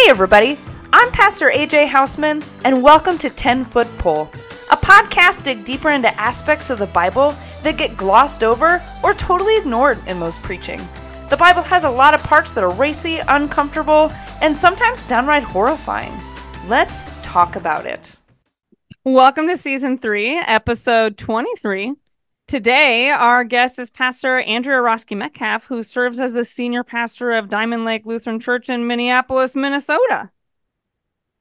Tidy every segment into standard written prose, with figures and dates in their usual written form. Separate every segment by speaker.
Speaker 1: Hey everybody, I'm Pastor A.J. Houseman, and welcome to 10-Foot Pole, a podcast dig deeper into aspects of the Bible that get glossed over or totally ignored in most preaching. The Bible has a lot of parts that are racy, uncomfortable, and sometimes downright horrifying. Let's talk about it. Welcome to Season 3, Episode 23. Today, our guest is Pastor Andrea Roske-Metcalfe, who serves as the senior pastor of Diamond Lake Lutheran Church in Minneapolis, Minnesota.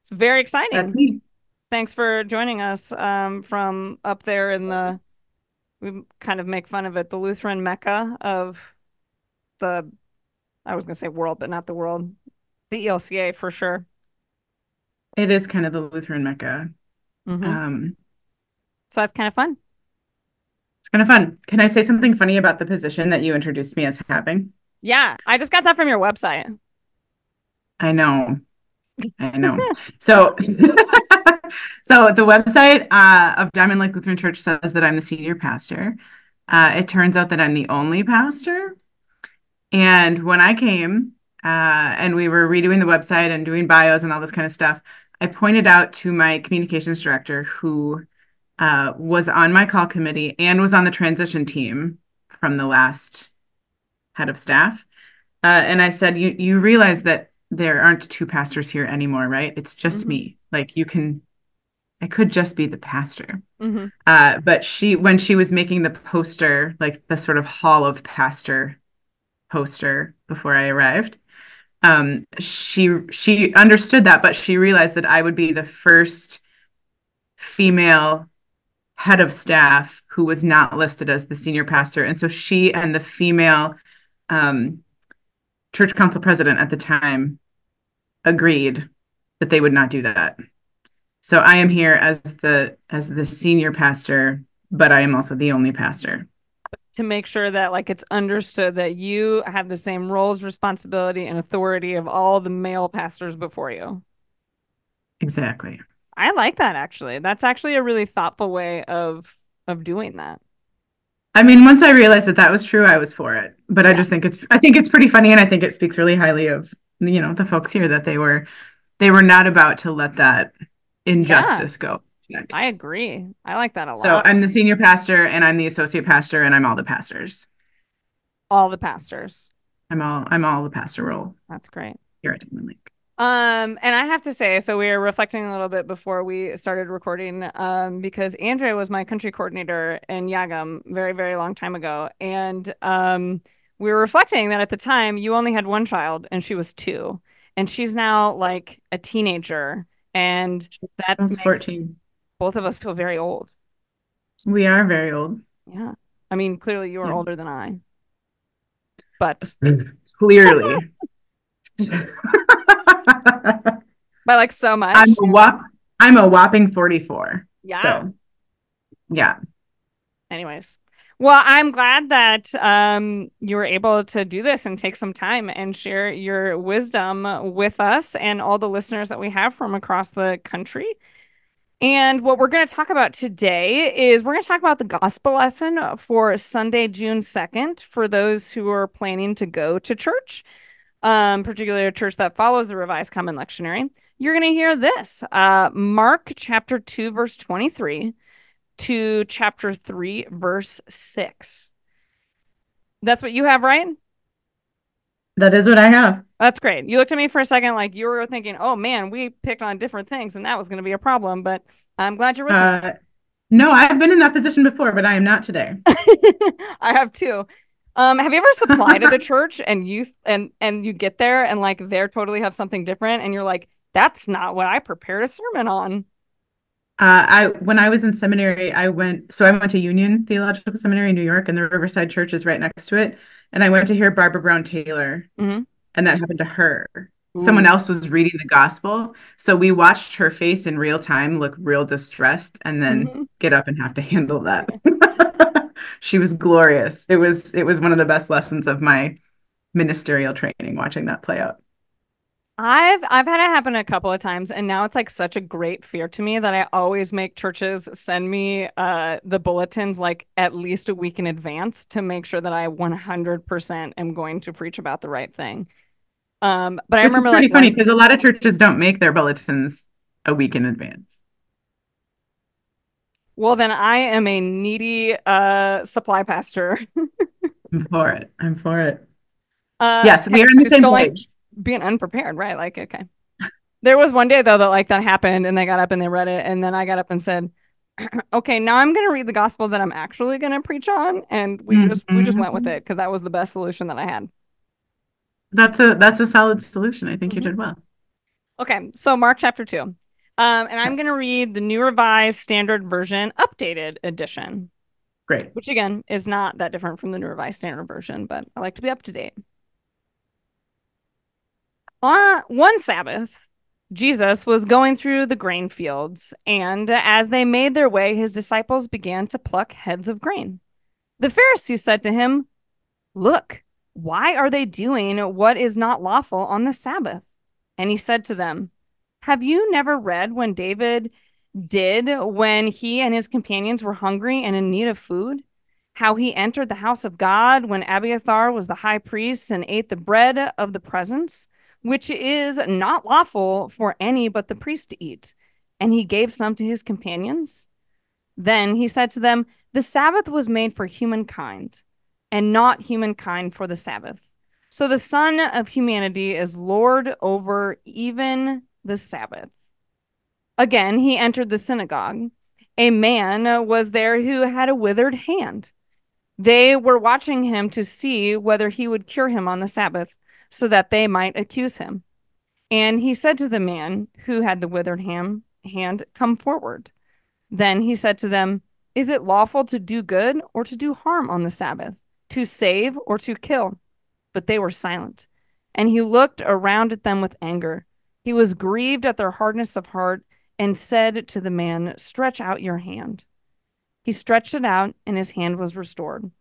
Speaker 1: It's very exciting.
Speaker 2: That's me.
Speaker 1: Thanks for joining us from up there in the, we kind of make fun of it, the Lutheran Mecca of the, I was going to say world, but not the world, the ELCA for sure.
Speaker 2: It is kind of the Lutheran Mecca.
Speaker 1: Mm-hmm. So that's kind of fun.
Speaker 2: It's kind of fun. Can I say something funny about the position that you introduced me as having?
Speaker 1: Yeah, I just got that from your website.
Speaker 2: I know. So, so the website of Diamond Lake Lutheran Church says that I'm the senior pastor. It turns out that I'm the only pastor. And when I came and we were redoing the website and doing bios and all this kind of stuff, I pointed out to my communications director, who was on my call committee and was on the transition team from the last head of staff. And I said, you realize that there aren't two pastors here anymore, right? It's just me. Like I could just be the pastor. But when she was making the poster, like the sort of Hall of Pastor poster before I arrived, she understood that, but she realized that I would be the first female head of staff who was not listed as the senior pastor. And so she and the female church council president at the time agreed that they would not do that. So I am here as the senior pastor, but I am also the only pastor.
Speaker 1: To make sure that like it's understood that you have the same roles, responsibility, and authority of all the male pastors before you.
Speaker 2: Exactly.
Speaker 1: I like that, actually. That's actually a really thoughtful way of doing that.
Speaker 2: I mean, once I realized that was true, I was for it. But I just think it's pretty funny, and I think it speaks really highly of, the folks here, that they were not about to let that injustice go.
Speaker 1: I agree. I like that a lot.
Speaker 2: So I'm the senior pastor and I'm the associate pastor and I'm all the pastors.
Speaker 1: All the pastors.
Speaker 2: I'm all the pastor role.
Speaker 1: That's great.
Speaker 2: Here at Diamond Lake.
Speaker 1: And I have to say, so we were reflecting a little bit before we started recording, because Andrea was my country coordinator in Yagam very, very long time ago. And we were reflecting that at the time you only had one child and she was 2, and she's now like a teenager, and that makes
Speaker 2: 14.
Speaker 1: Both of us feel very old.
Speaker 2: We are very old.
Speaker 1: Yeah. I mean, clearly you are older than I. But
Speaker 2: clearly.
Speaker 1: By like so much.
Speaker 2: I'm a whopping 44.
Speaker 1: Yeah.
Speaker 2: So yeah.
Speaker 1: Anyways. Well, I'm glad that you were able to do this and take some time and share your wisdom with us and all the listeners that we have from across the country. And what we're going to talk about today is we're going to talk about the gospel lesson for Sunday, June 2nd, for those who are planning to go to church, particularly a church that follows the Revised Common Lectionary. You're going to hear this, Mark chapter 2, verse 23 to chapter 3, verse 6. That's what you have, right?
Speaker 2: That is what I have.
Speaker 1: That's great. You looked at me for a second like you were thinking, oh man, we picked on different things and that was going to be a problem, but I'm glad you're with me.
Speaker 2: No, I've been in that position before, but I am not today.
Speaker 1: I have too. Have you ever supplied at a church and you get there and like they're totally have something different and you're like, that's not what I prepared a sermon on?
Speaker 2: When I was in seminary, I went to Union Theological Seminary in New York, and the Riverside Church is right next to it. And I went to hear Barbara Brown Taylor, and that happened to her. Ooh. Someone else was reading the gospel, so we watched her face in real time look real distressed, and then get up and have to handle that. She was glorious. It was one of the best lessons of my ministerial training, watching that play out.
Speaker 1: I've had it happen a couple of times, and now it's like such a great fear to me that I always make churches send me the bulletins like at least a week in advance to make sure that I 100% am going to preach about the right thing. But I
Speaker 2: Which is
Speaker 1: remember like
Speaker 2: pretty funny
Speaker 1: one,
Speaker 2: because a lot of churches don't make their bulletins a week in advance.
Speaker 1: well, then I am a needy supply pastor.
Speaker 2: I'm for it. I'm for it. Yes, we are on the
Speaker 1: Just
Speaker 2: same
Speaker 1: don't like
Speaker 2: page.
Speaker 1: being unprepared, right? Like, okay. There was one day though that like that happened and they got up and they read it and then I got up and said, "Okay, now I'm going to read the gospel that I'm actually going to preach on." And we just went with
Speaker 2: Mhm.
Speaker 1: it because that was the best solution that I had.
Speaker 2: That's a solid solution. I think you
Speaker 1: Mhm.
Speaker 2: did well.
Speaker 1: Okay, so Mark chapter 2. And I'm
Speaker 2: Okay,
Speaker 1: going to read the New Revised Standard Version updated edition,
Speaker 2: great.
Speaker 1: which again is not that different from the New Revised Standard Version, but I like to be up to date. On one Sabbath, Jesus was going through the grain fields, and as they made their way, his disciples began to pluck heads of grain. The Pharisees said to him, "Look, why are they doing what is not lawful on the Sabbath?" And he said to them, "Have you never read when David did when he and his companions were hungry and in need of food? How he entered the house of God when Abiathar was the high priest and ate the bread of the presence, which is not lawful for any but the priest to eat. And he gave some to his companions." Then he said to them, "The Sabbath was made for humankind, and not humankind for the Sabbath. So the Son of Humanity is Lord over even the Sabbath." Again, he entered the synagogue. A man was there who had a withered hand. They were watching him to see whether he would cure him on the Sabbath, so that they might accuse him. And he said to the man who had the withered hand, "Come forward." Then he said to them, "Is it lawful to do good or to do harm on the Sabbath, to save or to kill?" But they were silent. And he looked around at them with anger. He was grieved at their hardness of heart and said to the man, "Stretch out your hand." He stretched it out, and his hand was restored.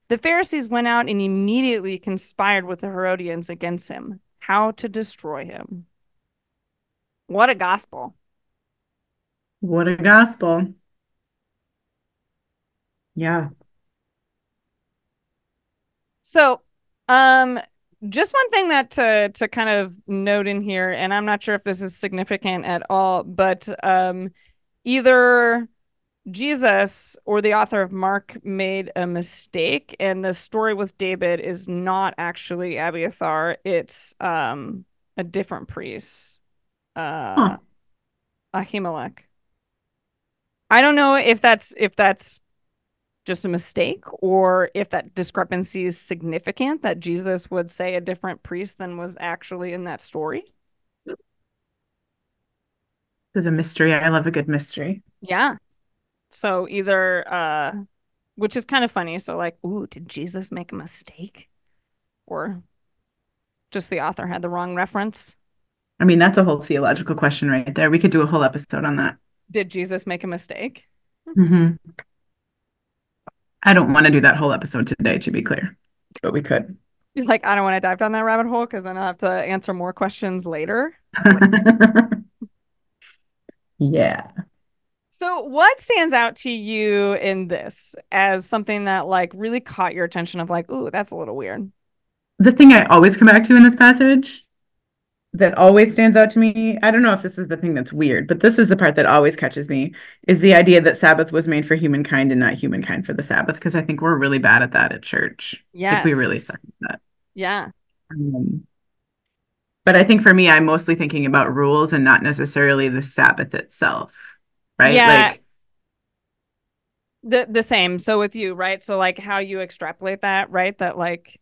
Speaker 1: The Pharisees went out and immediately conspired with the Herodians against him, how to destroy him. What a gospel.
Speaker 2: What a gospel. Yeah.
Speaker 1: So, um, just one thing that to kind of note in here, and I'm not sure if this is significant at all, but either Jesus or the author of Mark made a mistake, and the story with David is not actually Abiathar. It's a different priest, uh,
Speaker 2: Huh.
Speaker 1: Ahimelech. I don't know if that's just a mistake or if that discrepancy is significant that Jesus would say a different priest than was actually in that story.
Speaker 2: There's a mystery. I love a good mystery.
Speaker 1: Yeah. So either which is kind of funny. So like, ooh, did Jesus make a mistake? Or just the author had the wrong reference?
Speaker 2: I mean, that's a whole theological question right there. We could do a whole episode on that.
Speaker 1: Did Jesus make a mistake?
Speaker 2: Hmm. I don't want to do that whole episode today, to be clear, but we could.
Speaker 1: Like, I don't want to dive down that rabbit hole because then I'll have to answer more questions later.
Speaker 2: Yeah.
Speaker 1: So, what stands out to you in this as something that like really caught your attention of like, ooh, that's a little weird?
Speaker 2: The thing I always come back to in this passage that always stands out to me, I don't know if this is the thing that's weird, but this is the part that always catches me, is the idea that Sabbath was made for humankind and not humankind for the Sabbath, because I think we're really bad at that at church. Like we
Speaker 1: Yes.
Speaker 2: really suck at that.
Speaker 1: Yeah.
Speaker 2: Um, but I think for me, I'm mostly thinking about rules and not necessarily the Sabbath itself, right?
Speaker 1: Yeah.
Speaker 2: Like,
Speaker 1: The same. So with you, right? So like how you extrapolate that, right? That like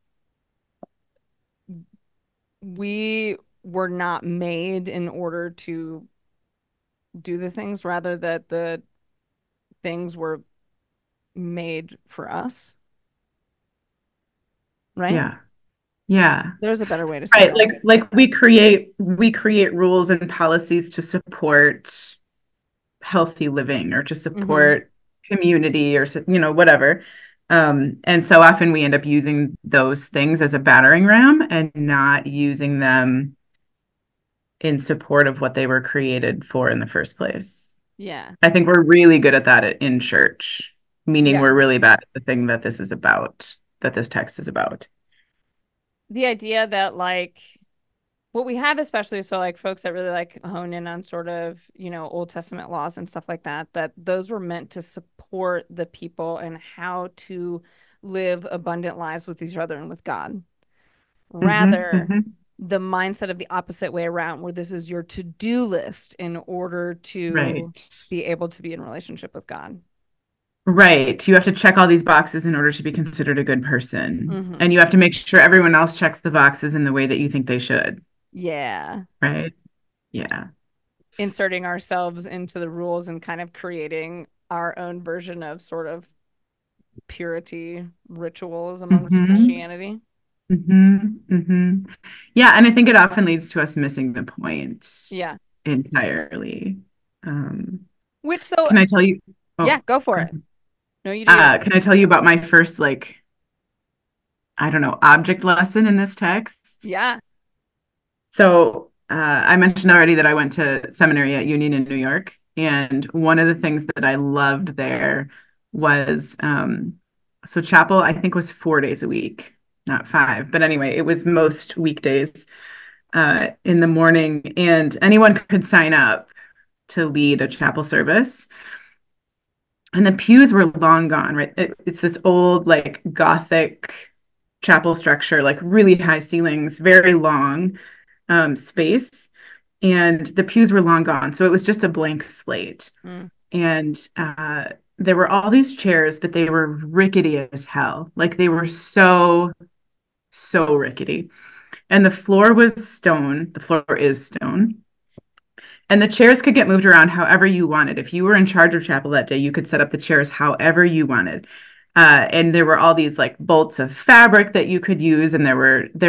Speaker 1: we were not made in order to do the things, rather that the things were made for us, right?
Speaker 2: yeah, yeah.
Speaker 1: There's a better way to say
Speaker 2: Right.
Speaker 1: that.
Speaker 2: Like we create rules and policies to support healthy living or to
Speaker 1: Mm-hmm.
Speaker 2: support community or whatever. And so often we end up using those things as a battering ram and not using them in support of what they were created for in the first place.
Speaker 1: Yeah.
Speaker 2: I think we're really good at that in church, meaning
Speaker 1: Yeah.
Speaker 2: we're really bad at the thing that this is about, that this text is about.
Speaker 1: The idea that like What we have, especially so like folks that really like hone in on sort of, Old Testament laws and stuff like that, that those were meant to support the people and how to live abundant lives with each other and with God. Rather,
Speaker 2: Hmm.
Speaker 1: the mindset of the opposite way around, where this is your to-do list in order to
Speaker 2: Right.
Speaker 1: be able to be in relationship with God.
Speaker 2: Right. You have to check all these boxes in order to be considered a good person.
Speaker 1: Hmm.
Speaker 2: And you have to make sure everyone else checks the boxes in the way that you think they should.
Speaker 1: Yeah.
Speaker 2: Right. Yeah.
Speaker 1: Inserting ourselves into the rules and kind of creating our own version of sort of purity rituals amongst
Speaker 2: Hmm.
Speaker 1: Christianity.
Speaker 2: Hmm. Hmm. Yeah. And I think it often leads to us missing the point
Speaker 1: Yeah.
Speaker 2: entirely. Um,
Speaker 1: Which so
Speaker 2: can I tell you?
Speaker 1: yeah,
Speaker 2: Oh,
Speaker 1: go for
Speaker 2: go
Speaker 1: it.
Speaker 2: ahead.
Speaker 1: No, you do you.
Speaker 2: Can I tell you about my first, like, I don't know, object lesson in this text?
Speaker 1: Yeah.
Speaker 2: So I mentioned already that I went to seminary at Union in New York. And one of the things that I loved there was so chapel, I think, was 4 days a week, not five. But anyway, it was most weekdays in the morning, and anyone could sign up to lead a chapel service. And the pews were long gone, right? It's this old, like, Gothic chapel structure, like really high ceilings, very long space, and the pews were long gone. So it was just a blank slate.
Speaker 1: Mm,
Speaker 2: And there were all these chairs, but they were rickety as hell. Like they were so, so rickety. And the floor was stone. The floor is stone. And the chairs could get moved around however you wanted. If you were in charge of chapel that day, you could set up the chairs however you wanted. And there were all these like bolts of fabric that you could use, and there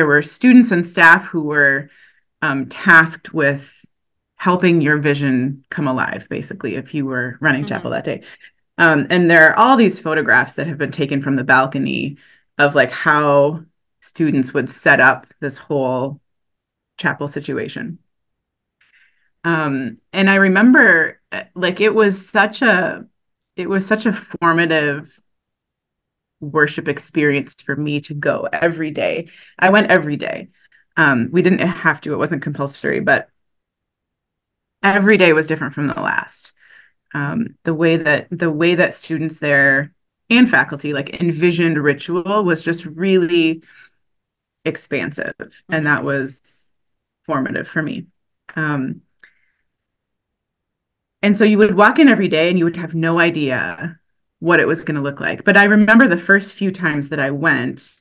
Speaker 2: were students and staff who were tasked with helping your vision come alive, basically, if you were running chapel
Speaker 1: hmm
Speaker 2: that day. And there are all these photographs that have been taken from the balcony of like how students would set up this whole chapel situation. And I remember like it was such a formative worship experience for me to go every day. I went every day. We didn't have to, it wasn't compulsory, but every day was different from the last. The way that students there and faculty like envisioned ritual was just really expansive, and
Speaker 1: hmm
Speaker 2: that was formative for me. Um, and so you would walk in every day and you would have no idea what it was going to look like. But I remember the first few times that I went,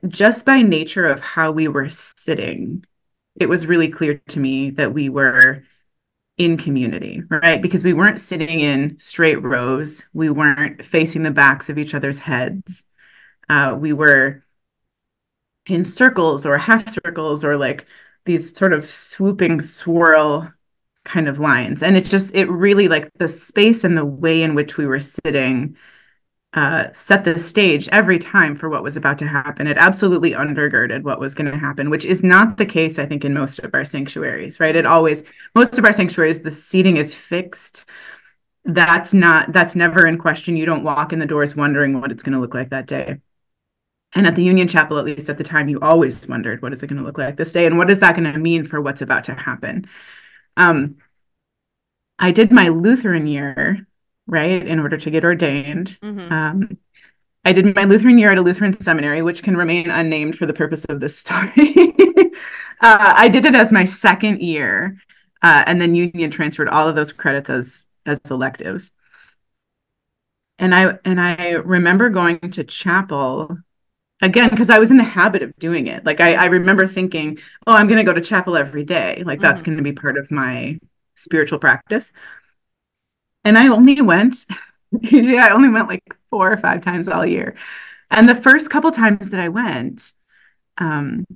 Speaker 2: just by nature of how we were sitting, it was really clear to me that we were in community, right? Because we weren't sitting in straight rows. We weren't facing the backs of each other's heads. We were in circles or half circles or like these sort of swooping swirl kind of lines. And it really like the space and the way in which we were sitting set the stage every time for what was about to happen. It absolutely undergirded what was going to happen, which is not the case, I think, in most of our sanctuaries, right?
Speaker 1: hmm
Speaker 2: Most of our sanctuaries, the seating is fixed. That's never in question. You don't walk in the doors wondering what it's going to look like that day. And at the Union Chapel, at least at the time, you always wondered, what is it going to look like this day? And what is that going to mean for what's about to happen? Um, I did my Lutheran year, right, in order to get ordained.
Speaker 1: hmm
Speaker 2: I did my Lutheran year at a Lutheran seminary, which can remain unnamed for the purpose of this story. I did it as my second year, and then Union transferred all of those credits as electives. And I remember going to chapel again because I was in the habit of doing it. Like I remember thinking, oh, I'm going to go to chapel every day. Like that's
Speaker 1: hmm
Speaker 2: going to be part of my spiritual practice. And I only went, yeah, I only went like 4 or 5 times all year. And the first couple times that I went, um,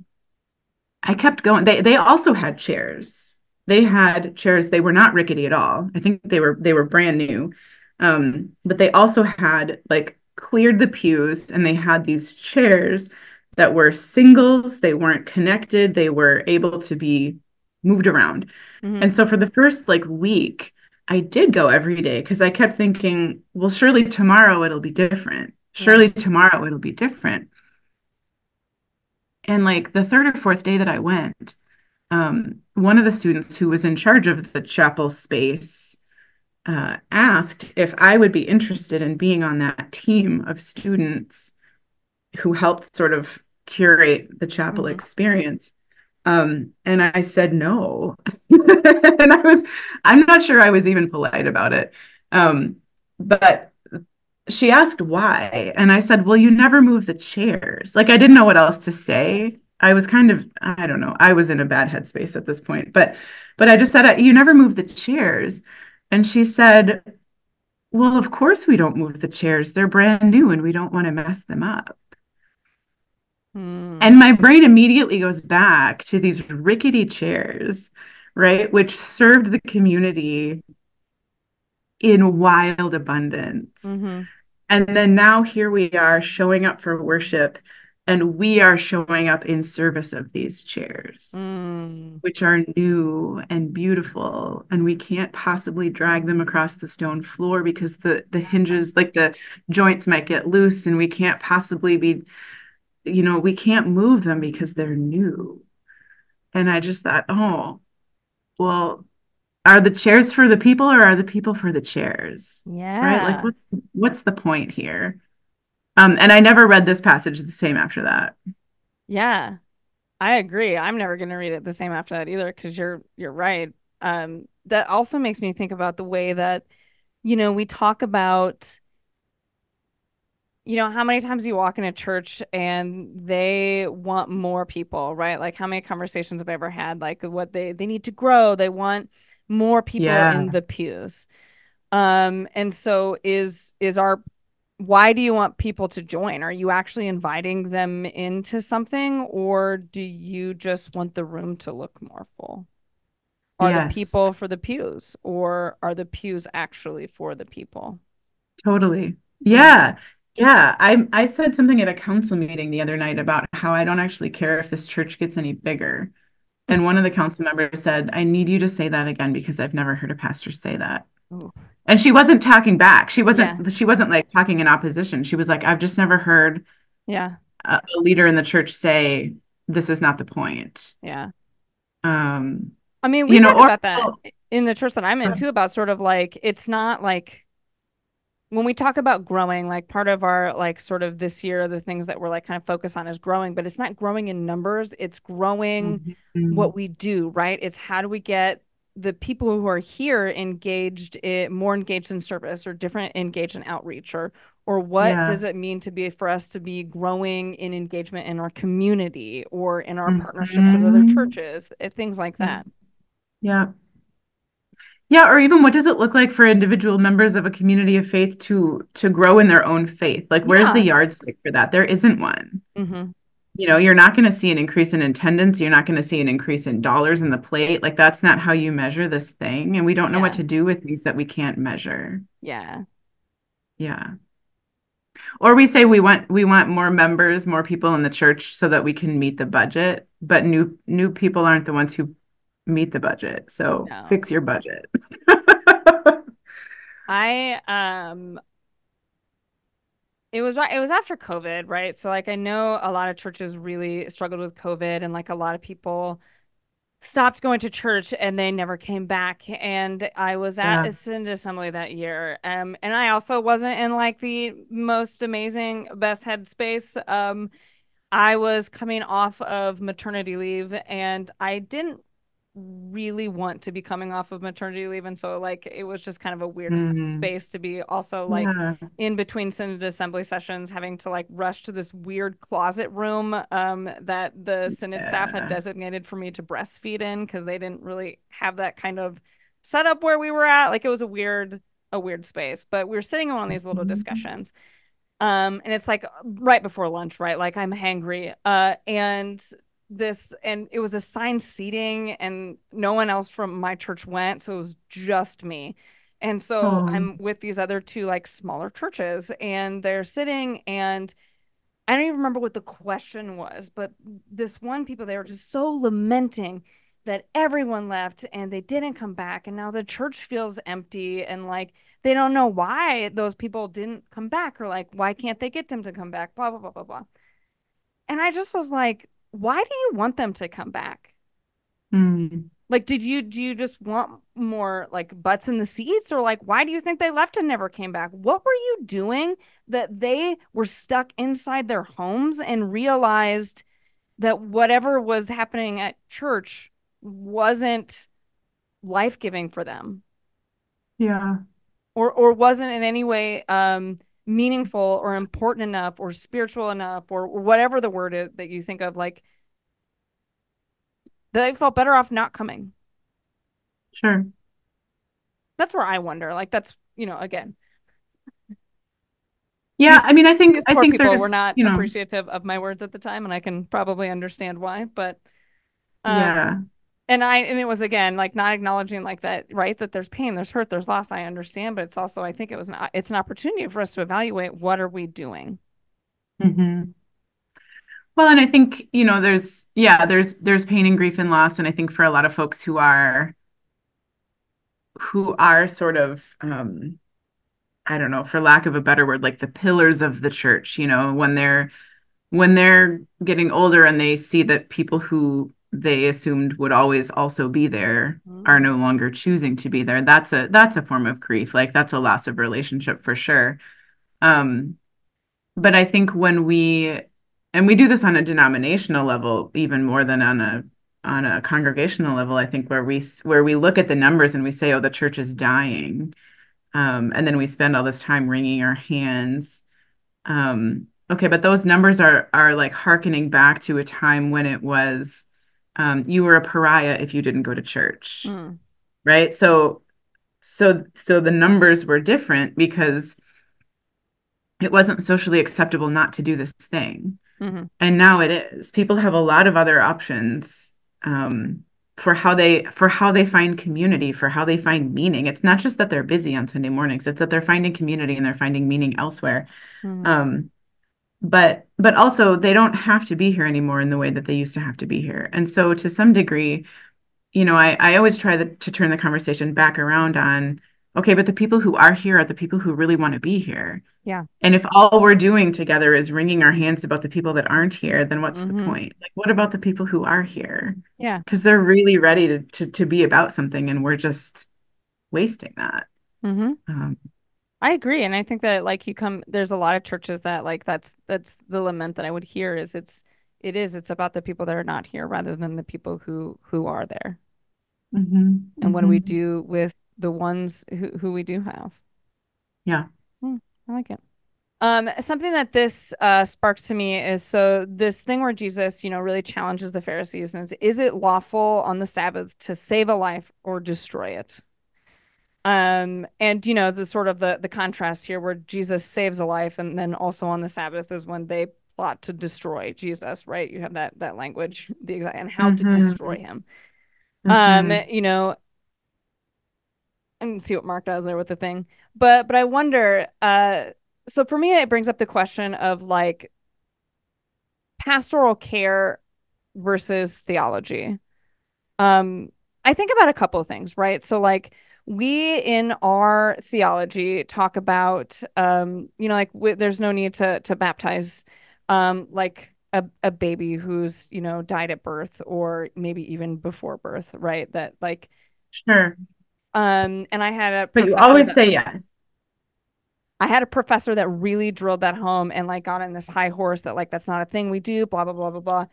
Speaker 2: I kept going. They also had chairs. They had chairs. They were not rickety at all. I think they were brand new. But they also had like cleared the pews, and they had these chairs that were singles. They weren't connected. They were able to be moved around.
Speaker 1: hmm
Speaker 2: And so for the first like week, I did go every day because I kept thinking, well, surely tomorrow it'll be different.
Speaker 1: Yeah.
Speaker 2: Surely tomorrow it'll be different. And like the third or fourth day that I went, one of the students who was in charge of the chapel space asked if I would be interested in being on that team of students who helped sort of curate the chapel
Speaker 1: Hmm.
Speaker 2: experience. And I said no. And I'm not sure I was even polite about it. But she asked why. And I said, well, you never move the chairs. Like I didn't know what else to say. I was kind of, I don't know, I was in a bad headspace at this point. But I just said, you never move the chairs. And she said, well, of course we don't move the chairs. They're brand new and we don't want to mess them up.
Speaker 1: Hmm.
Speaker 2: And my brain immediately goes back to these rickety chairs, right, which served the community in wild abundance.
Speaker 1: Hmm.
Speaker 2: And then now here we are showing up for worship, and we are showing up in service of these chairs,
Speaker 1: Mm.
Speaker 2: which are new and beautiful. And we can't possibly drag them across the stone floor because the hinges, like the joints might get loose, and we can't possibly be, we can't move them because they're new. And I just thought, oh, well, are the chairs for the people or are the people for the chairs? Right? Like
Speaker 1: Yeah.
Speaker 2: what's the point here? And I never read this passage the same after that.
Speaker 1: Yeah. I agree. I'm never going to read it the same after that either because you're right. That also makes me think about the way that, we talk about, how many times you walk in a church and they want more people, right? Like how many conversations have I ever had like what they need to grow, they want more people in
Speaker 2: Yeah.
Speaker 1: the pews. And so is our why do you want people to join? Are you actually inviting them into something, or do you just want the room to look more full? Are the
Speaker 2: Yes.
Speaker 1: people for the pews, or are the pews actually for the people?
Speaker 2: Totally.
Speaker 1: Mm.
Speaker 2: Yeah. Yeah. I said something at a council meeting the other night about how I don't actually care if this church gets any bigger. And one of the council members said, I need you to say that again because I've never heard a pastor say that.
Speaker 1: Ooh.
Speaker 2: And she wasn't talking back.
Speaker 1: Yeah,
Speaker 2: She wasn't like talking in opposition. She was like, I've just never heard
Speaker 1: yeah,
Speaker 2: a leader in the church say, this is not the point.
Speaker 1: yeah.
Speaker 2: Um,
Speaker 1: I mean, we talk
Speaker 2: or
Speaker 1: about that in the church that I'm in too, about sort of like it's not like when we talk about growing, like part of our like sort of this year, the things that we're like kind of focus on is growing, but it's not growing in numbers, it's growing what
Speaker 2: Mhm.
Speaker 1: we do, right? It's how do we get the people who are here more engaged in service or different engaged in outreach or what
Speaker 2: Yeah.
Speaker 1: does it mean to be for us to be growing in engagement in our community or in our partnerships with other
Speaker 2: Mhm.
Speaker 1: churches, things like
Speaker 2: Yeah.
Speaker 1: that.
Speaker 2: Yeah. Yeah, or even what does it look like for individual members of a community of faith to grow in their own faith? Like where's the
Speaker 1: Yeah.
Speaker 2: yardstick for that? There isn't one.
Speaker 1: Hmm.
Speaker 2: You're not going to see an increase in attendance. You're not going to see an increase in dollars in the plate. Like that's not how you measure this thing. And we don't know what
Speaker 1: Yeah.
Speaker 2: to do with these that we can't measure.
Speaker 1: Yeah.
Speaker 2: Yeah. Or we say we want more members, more people in the church so that we can meet the budget, but new people aren't the ones who meet the budget. So
Speaker 1: No.
Speaker 2: fix your budget.
Speaker 1: I It was right. It was after COVID, right? So like I know a lot of churches really struggled with COVID and like a lot of people stopped going to church and they never came back. And I was at
Speaker 2: Yeah.
Speaker 1: a synod assembly that year. And I also wasn't in like the most amazing best headspace. I was coming off of maternity leave and I didn't really want to be coming off of maternity leave. And so, like, it was just kind of a weird
Speaker 2: Mhm.
Speaker 1: space to be also like
Speaker 2: Yeah.
Speaker 1: in between Synod assembly sessions, having to like rush to this weird closet room that the Synod staff had
Speaker 2: Yeah.
Speaker 1: designated for me to breastfeed in because they didn't really have that kind of setup where we were at. Like, it was a weird space, but we were sitting on these little
Speaker 2: Mhm.
Speaker 1: discussions. And it's like right before lunch, right? Like I'm hangry. And it was assigned seating and no one else from my church went, so it was just me. And so
Speaker 2: Oh.
Speaker 1: I'm with these other two like smaller churches and they're sitting and I don't even remember what the question was, but this one people they were just so lamenting that everyone left and they didn't come back and now the church feels empty and like they don't know why those people didn't come back or like why can't they get them to come back blah blah blah blah blah. And I just was like, why do you want them to come back?
Speaker 2: Mm.
Speaker 1: Like, do you just want more like butts in the seats, or like why do you think they left and never came back? What were you doing that they were stuck inside their homes and realized that whatever was happening at church wasn't life-giving for them,
Speaker 2: Yeah,
Speaker 1: or wasn't in any way meaningful or important enough or spiritual enough, or whatever the word is that you think of, like they felt better off not coming.
Speaker 2: sure.
Speaker 1: That's where I wonder. Like that's, again,
Speaker 2: Yeah,
Speaker 1: these
Speaker 2: I mean,
Speaker 1: these
Speaker 2: I
Speaker 1: poor
Speaker 2: think
Speaker 1: people were
Speaker 2: there's,
Speaker 1: not appreciative of my words at the time, and I can probably understand why. But um,
Speaker 2: yeah.
Speaker 1: and it was again like not acknowledging like that, right? That there's pain, there's hurt, there's loss. I understand, but it's also I think it's an opportunity for us to evaluate what are we doing.
Speaker 2: Hmm. Well, and I think, yeah, there's pain and grief and loss. And I think for a lot of folks who are sort of, I don't know, for lack of a better word, like the pillars of the church, when they're getting older and they see that people who they assumed would always also be there are
Speaker 1: Mm-hmm.
Speaker 2: no longer choosing to be there, that's a form of grief. Like that's a loss of relationship for sure. Um, but I think and we do this on a denominational level even more than on a congregational level, I think where we look at the numbers and we say, oh, the church is dying. And then we spend all this time wringing our hands. Okay, but those numbers are like hearkening back to a time when it was you were a pariah if you didn't go to church,
Speaker 1: Mm-hmm.
Speaker 2: right? So the numbers were different because it wasn't socially acceptable not to do this thing.
Speaker 1: Mm-hmm.
Speaker 2: And now it is. People have a lot of other options for how they find community, for how they find meaning. It's not just that they're busy on Sunday mornings, it's that they're finding community and they're finding meaning elsewhere.
Speaker 1: Mm-hmm.
Speaker 2: Um, but also they don't have to be here anymore in the way that they used to have to be here. And so to some degree, I always try to turn the conversation back around on, okay, but the people who are here are the people who really want to be here.
Speaker 1: Yeah.
Speaker 2: And if all we're doing together is wringing our hands about the people that aren't here, then what's the
Speaker 1: Mm-hmm.
Speaker 2: point? Like, what about the people who are here?
Speaker 1: Yeah.
Speaker 2: Because they're really ready to be about something, and we're just wasting that.
Speaker 1: Mm-hmm.
Speaker 2: Um,
Speaker 1: I agree, and I think that like there's a lot of churches that like that's the lament that I would hear is it's about the people that are not here rather than the people who are there.
Speaker 2: mhm,
Speaker 1: And what do we
Speaker 2: mhm.
Speaker 1: do with the ones who we do have?
Speaker 2: Yeah,
Speaker 1: Hmm, I like it. Something that this sparks to me is so this thing where Jesus, really challenges the Pharisees and is it lawful on the Sabbath to save a life or destroy it? And the sort of the contrast here where Jesus saves a life and then also on the Sabbath is when they plot to destroy Jesus, right? You have that language, the exact and how to destroy
Speaker 2: mhm,
Speaker 1: him. Um,
Speaker 2: mhm.
Speaker 1: you know, and see what Mark does there with the thing. But I wonder, so for me it brings up the question of like pastoral care versus theology. Um, I think about a couple of things, right? So like we in our theology talk about like there's no need to baptize like a baby who's, died at birth or maybe even before birth, right? That like
Speaker 2: Sure.
Speaker 1: and
Speaker 2: But you always say yes.
Speaker 1: I had a professor that really drilled that home and like got on this high horse that like that's not a thing we do, blah blah blah blah blah.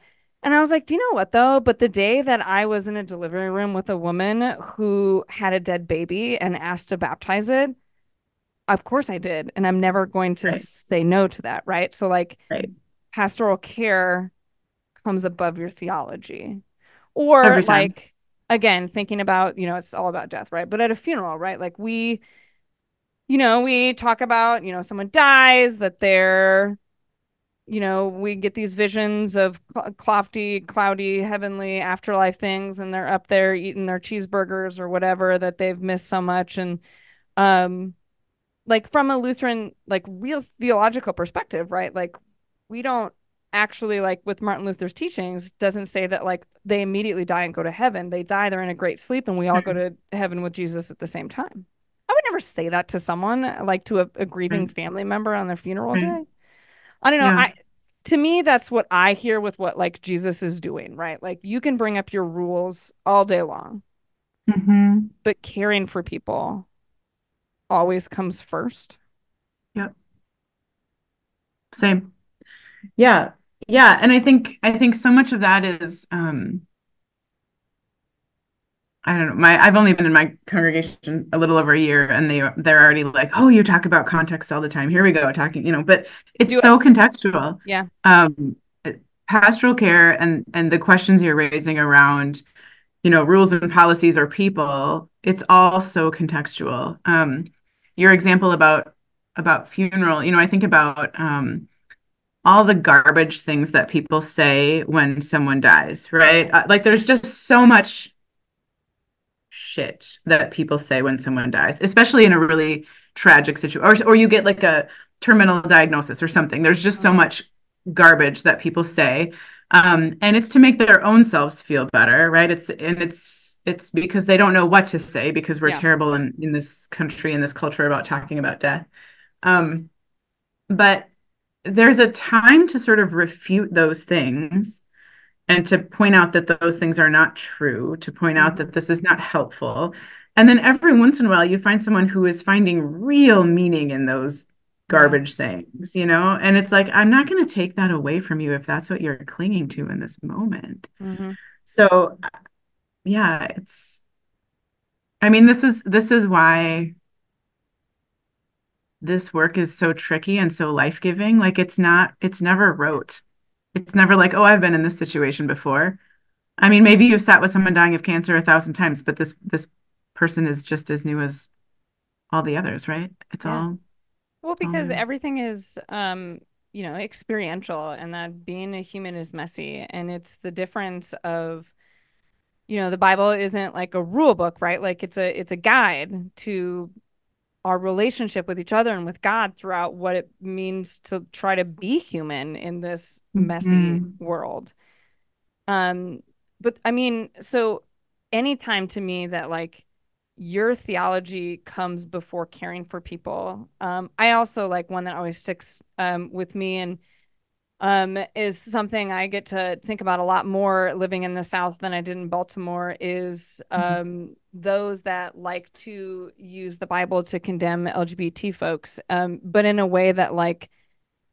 Speaker 1: And I was like, do you know what though? But the day that I was in a delivery room with a woman who had a dead baby and asked to baptize it, of course I did. And I'm never going to
Speaker 2: Right,
Speaker 1: say no to that, right? So like
Speaker 2: right.
Speaker 1: pastoral care comes above your theology. Or
Speaker 2: Every time.
Speaker 1: like again, thinking about, it's all about death, right? But at a funeral, right? Like we talk about, someone dies, that they're, we get these visions of lofty, cloudy, heavenly afterlife things, and they're up there eating their cheeseburgers or whatever that they've missed so much. And um, like from a Lutheran, like real theological perspective, right? Like we don't actually like with Martin Luther's teachings doesn't say that like they immediately die and go to heaven. They die, they're in a great sleep, and we all go
Speaker 2: Right,
Speaker 1: to heaven with Jesus at the same time. I would never say that to someone like to a grieving
Speaker 2: right,
Speaker 1: family member on their funeral
Speaker 2: right.
Speaker 1: day. I don't know.
Speaker 2: Yeah.
Speaker 1: to me, that's what I hear with what like Jesus is doing, right? Like you can bring up your rules all day long,
Speaker 2: Hmm.
Speaker 1: but caring for people always comes first.
Speaker 2: Yep. Same. Yeah. Yeah. And I think so much of that is I don't know. I've only been in my congregation a little over a year, and they're already like, "Oh, you talk about context all the time. Here we go, talking." But it's
Speaker 1: Do it.
Speaker 2: so contextual.
Speaker 1: Yeah.
Speaker 2: Um, Pastoral care and the questions you're raising around, rules and policies or people, it's all so contextual. Your example about funeral, I think about all the garbage things that people say when someone dies, right? Like there's just so much shit that people say when someone dies, especially in a really tragic situation, or you get like a terminal diagnosis or something. There's just so
Speaker 1: Mhm.
Speaker 2: much garbage that people say. And it's to make their own selves feel better, right? It's because they don't know what to say because we're
Speaker 1: Yeah.
Speaker 2: terrible in this country, in this culture about talking about death. Um, but there's a time to sort of refute those things and to point out that those things are not true, to point out that
Speaker 1: Hmm.
Speaker 2: this is not helpful. And then every once in a while, you find someone who is finding real meaning in those
Speaker 1: Yeah.
Speaker 2: garbage sayings. And it's like, I'm not going to take that away from you if that's what you're clinging to in this moment.
Speaker 1: Hmm.
Speaker 2: So, yeah, I mean, this is why this work is so tricky and so life-giving. Like it's never rote. It's never like, oh, I've been in this situation before. I mean, maybe you've sat with someone dying of cancer 1,000 times, but this person is just as new as all the others, right? It's
Speaker 1: Yeah.
Speaker 2: all
Speaker 1: Well,
Speaker 2: it's all
Speaker 1: because
Speaker 2: new.
Speaker 1: everything is, experiential, and that being a human is messy. And it's the difference of, the Bible isn't like a rule book, right? Like it's a guide to our relationship with each other and with God throughout what it means to try to be human in this messy
Speaker 2: Mhm.
Speaker 1: world. Um, but I mean, so anytime to me that like your theology comes before caring for people, I also like one that always sticks with me and is something I get to think about a lot more living in the South than I did in Baltimore is those that like to use the Bible to condemn LGBT folks, but in a way that like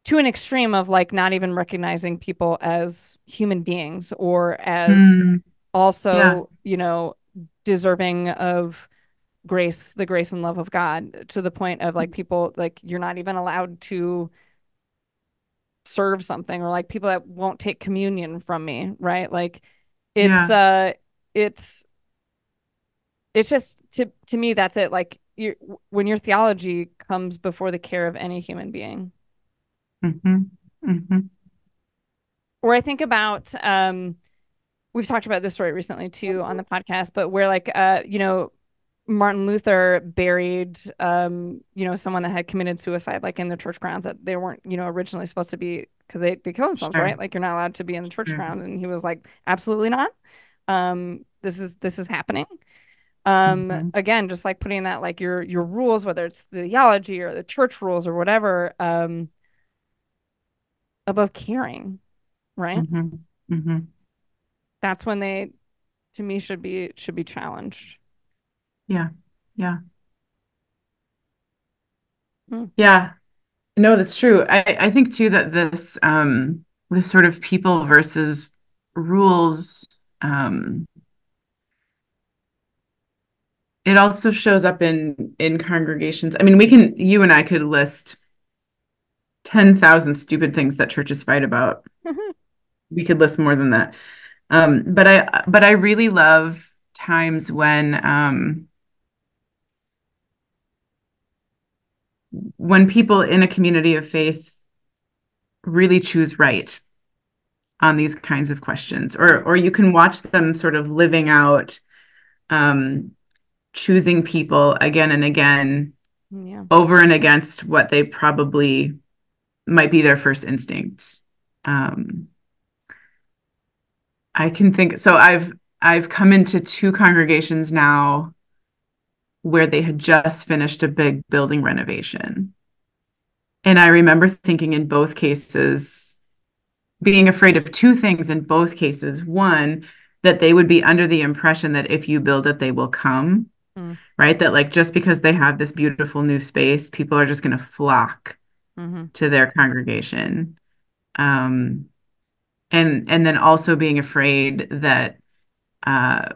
Speaker 1: to an extreme of like not even recognizing people as human beings or as
Speaker 2: Mm, yeah,
Speaker 1: also, deserving of grace, the grace and love of God, to the point of like people like you're not even allowed to serve something, or like people that won't take communion from me, right? Like it's
Speaker 2: yeah.
Speaker 1: uh it's it's just to me that's it. Like you when your theology comes before the care of any human being.
Speaker 2: Hmm. Hmm.
Speaker 1: Or I think about we've talked about this story recently too on the podcast, but where like Martin Luther buried someone that had committed suicide like in the church grounds that they weren't originally supposed to be, because they kill themselves,
Speaker 2: Sure,
Speaker 1: right? Like you're not allowed to be in the church
Speaker 2: sure.
Speaker 1: grounds, and he was like, absolutely not. This is happening.
Speaker 2: Hmm.
Speaker 1: Again, just like putting that like your rules, whether it's the theology or the church rules or whatever, above caring, right?
Speaker 2: Hmm. Hmm.
Speaker 1: That's when they, to me, should be challenged.
Speaker 2: Yeah, yeah,
Speaker 1: Hmm.
Speaker 2: yeah. No, that's true. I think too that this sort of people versus rules, it also shows up in congregations. I mean, you and I could list 10,000 stupid things that churches fight about. We could list more than that. But I really love times when people in a community of faith really choose right on these kinds of questions,
Speaker 1: Yeah.
Speaker 2: or you can watch them sort of living out um, choosing people again and again
Speaker 1: Yeah.
Speaker 2: over and against what they probably might be their first instinct. Um, I can think so. I've come into two congregations now where they had just finished a big building renovation. And I remember thinking in both cases, being afraid of two things in both cases. One, that they would be under the impression that if you build it, they will come,
Speaker 1: Mm,
Speaker 2: right? That like just because they have this beautiful new space, people are just going to flock
Speaker 1: mm-hmm.
Speaker 2: to their congregation. Um, and then also being afraid that uh,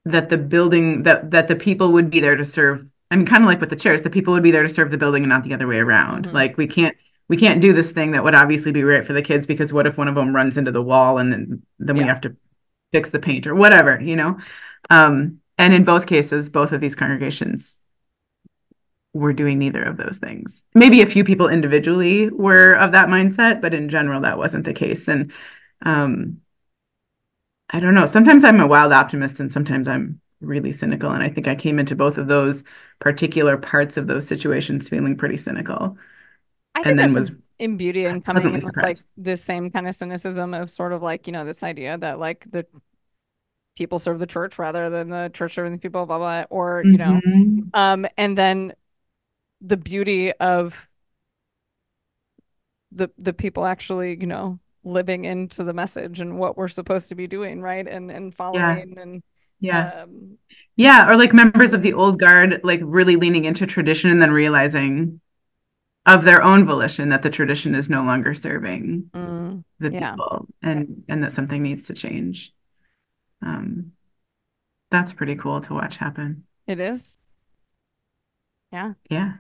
Speaker 2: that the building that the people would be there to serve. I mean, kind of like with the chairs, the people would be there to serve the building and not the other way around.
Speaker 1: Mm-hmm.
Speaker 2: Like we can't do this thing that would obviously be right for the kids because what if one of them runs into the wall and then we
Speaker 1: Yeah.
Speaker 2: have to fix the paint or whatever, you know? And in both cases, both of these congregations were doing neither of those things. Maybe a few people individually were of that mindset, but in general, that wasn't the case. And um, I don't know. Sometimes I'm a wild optimist and sometimes I'm really cynical. And I think I came into both of those particular parts of those situations feeling pretty cynical
Speaker 1: I
Speaker 2: and
Speaker 1: think
Speaker 2: then
Speaker 1: there's
Speaker 2: was
Speaker 1: some in beauty in coming in
Speaker 2: pleasantly
Speaker 1: with like
Speaker 2: surprised.
Speaker 1: this same kind of cynicism of sort of like, this idea that like the people serve the church rather than the church serving the people, blah, blah, or,
Speaker 2: Hmm.
Speaker 1: and then the beauty of the people actually, living into the message and what we're supposed to be doing, right? And
Speaker 2: Yeah.
Speaker 1: following and
Speaker 2: Yeah.
Speaker 1: um
Speaker 2: Yeah. Or like members of the old guard, like really leaning into tradition and then realizing of their own volition that the tradition is no longer serving the
Speaker 1: yeah,
Speaker 2: people and that something needs to change. Um, that's pretty cool to watch happen.
Speaker 1: it is. Yeah.
Speaker 2: Yeah.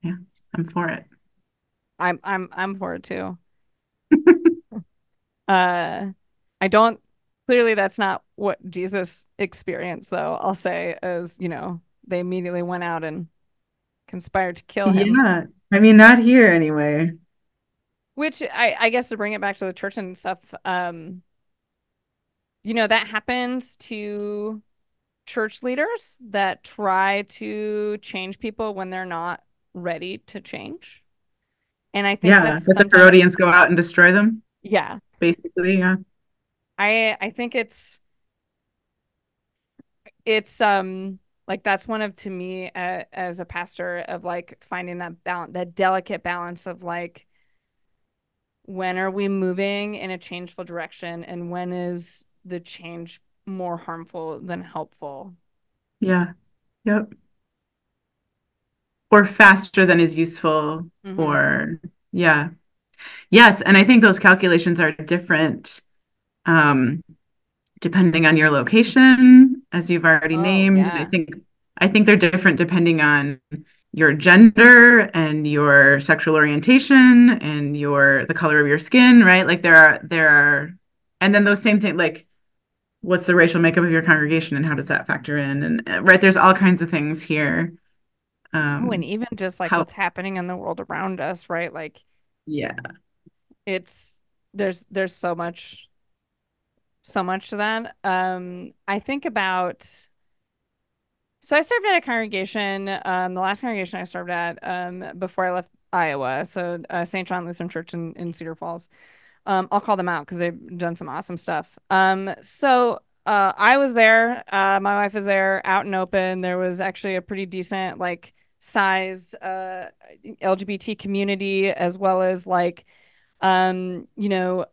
Speaker 2: Yeah. I'm for it.
Speaker 1: I'm for it too. Uh I don't clearly that's not what Jesus experienced though. I'll say as, they immediately went out and conspired to kill him.
Speaker 2: Yeah. I mean, not here anyway.
Speaker 1: Which I guess to bring it back to the church and stuff, that happens to church leaders that try to change people when they're not ready to change. And I think
Speaker 2: Yeah.
Speaker 1: that's
Speaker 2: That the
Speaker 1: sometimes,
Speaker 2: Herodians go out and destroy them,
Speaker 1: yeah,
Speaker 2: basically. Yeah.
Speaker 1: I think it's like that's one of to me as a pastor of like finding that balance, that delicate balance of like when are we moving in a changeful direction and when is the change more harmful than helpful.
Speaker 2: Yeah. Yep. Or faster than is useful.
Speaker 1: Mm-hmm.
Speaker 2: Or, yeah. Yes. And I think those calculations are different um, depending on your location, as you've already
Speaker 1: Oh,
Speaker 2: named. And I
Speaker 1: yeah.
Speaker 2: think they're different depending on your gender and your sexual orientation and the color of your skin, right? Like there are and then those same things like what's the racial makeup of your congregation and how does that factor in? And right, there's all kinds of things here.
Speaker 1: Oh, and
Speaker 2: Um,
Speaker 1: even just like
Speaker 2: how
Speaker 1: what's happening in the world around us, right? Like
Speaker 2: yeah,
Speaker 1: it's there's so much to that. I think about so I served at a congregation, the last congregation I served at before I left Iowa, so St. John Lutheran Church in Cedar Falls. I'll call them out because they've done some awesome stuff. So I was there, my wife was there, out and open. There was actually a pretty decent like size LGBT community as well as like um, you know,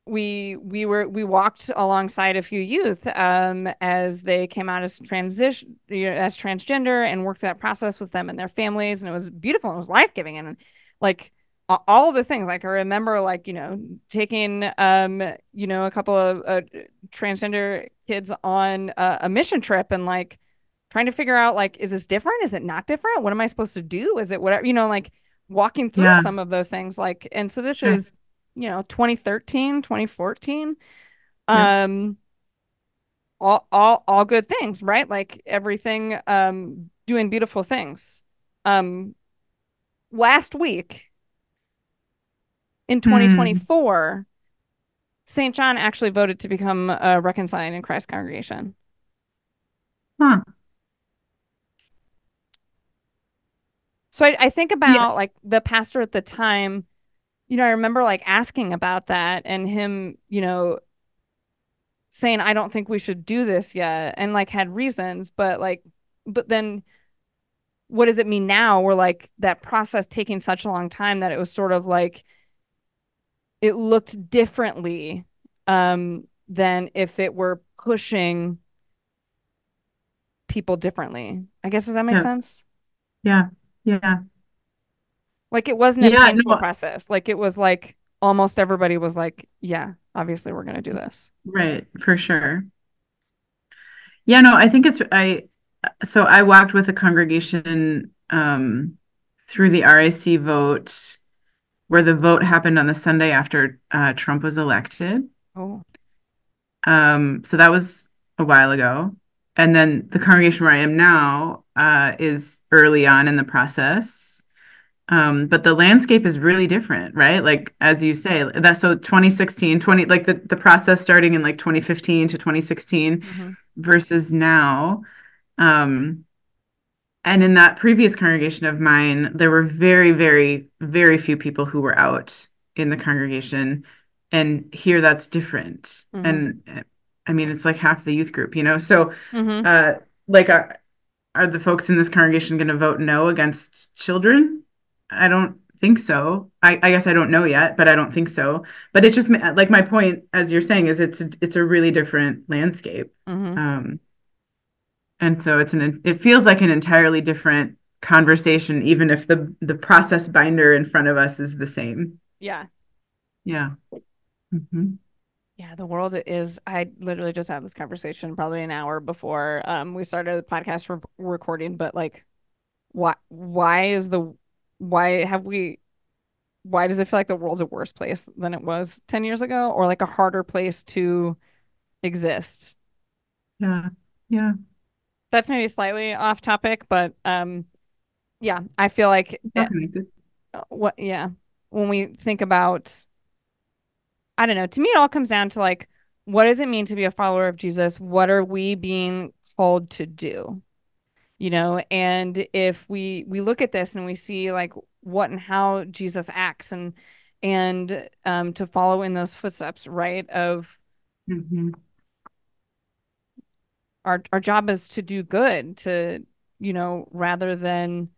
Speaker 1: we walked alongside a few youth as they came out as transition as transgender and worked that process with them and their families, and it was beautiful and it was life-giving and like all the things like I remember like taking a couple of transgender kids on a mission trip and like trying to figure out like is this different, is it not different, what am I supposed to do, is it whatever, like walking through
Speaker 2: yeah,
Speaker 1: some of those things like, and so this
Speaker 2: sure,
Speaker 1: is 2013, 2014.
Speaker 2: yep,
Speaker 1: Um, all good things, right? Like everything, doing beautiful things. Um, Last week in
Speaker 2: hmm.
Speaker 1: 2024, St. John actually voted to become a reconciling in Christ congregation.
Speaker 2: Huh.
Speaker 1: So I think
Speaker 2: Yeah,
Speaker 1: about like the pastor at the time, I remember like asking about that and him, saying, I don't think we should do this yet, and like had reasons, but then what does it mean now? We're like that process taking such a long time that it was sort of like it looked differently than if it were pushing people differently. I guess, does that make
Speaker 2: Yeah.
Speaker 1: sense?
Speaker 2: Yeah. Yeah.
Speaker 1: Like it wasn't a
Speaker 2: Yeah.
Speaker 1: painful
Speaker 2: No,
Speaker 1: process. Like it was like almost everybody was like, yeah, obviously we're going to do this.
Speaker 2: right. For sure. Yeah. No, I think so I walked with a congregation through the RIC vote where the vote happened on the Sunday after Trump was elected.
Speaker 1: Oh.
Speaker 2: So that was a while ago. And then the congregation where I am now is early on in the process. But the landscape is really different, right? Like as you say, that's so 2016, 20 like the process starting in like 2015 to 2016
Speaker 1: Mm-hmm.
Speaker 2: versus now. Um, and in that previous congregation of mine, there were very, very, very few people who were out in the congregation. And here that's different.
Speaker 1: Mm-hmm.
Speaker 2: And I mean, it's like half the youth group, you know? So,
Speaker 1: Mm-hmm.
Speaker 2: uh, like, are the folks in this congregation going to vote no against children? I don't think so. I guess I don't know yet, but I don't think so. But it just like my point, as you're saying, is it's a really different landscape.
Speaker 1: Mm-hmm.
Speaker 2: Um, and so it feels like an entirely different conversation, even if the process binder in front of us is the same.
Speaker 1: Yeah.
Speaker 2: Yeah. Hmm.
Speaker 1: Yeah, the world is. I literally just had this conversation probably an hour before we started the podcast recording, but like why is the why have we why does it feel like the world's a worse place than it was 10 years ago or like a harder place to exist?
Speaker 2: Yeah. Yeah.
Speaker 1: That's maybe slightly off topic, but yeah, I feel like
Speaker 2: Not connected.
Speaker 1: what yeah, when we think about I don't know, to me it all comes down to like what does it mean to be a follower of Jesus? What are we being called to do? You know, and if we look at this and we see like what and how Jesus acts and to follow in those footsteps, right? Of
Speaker 2: Hmm.
Speaker 1: our job is to do good, to, rather than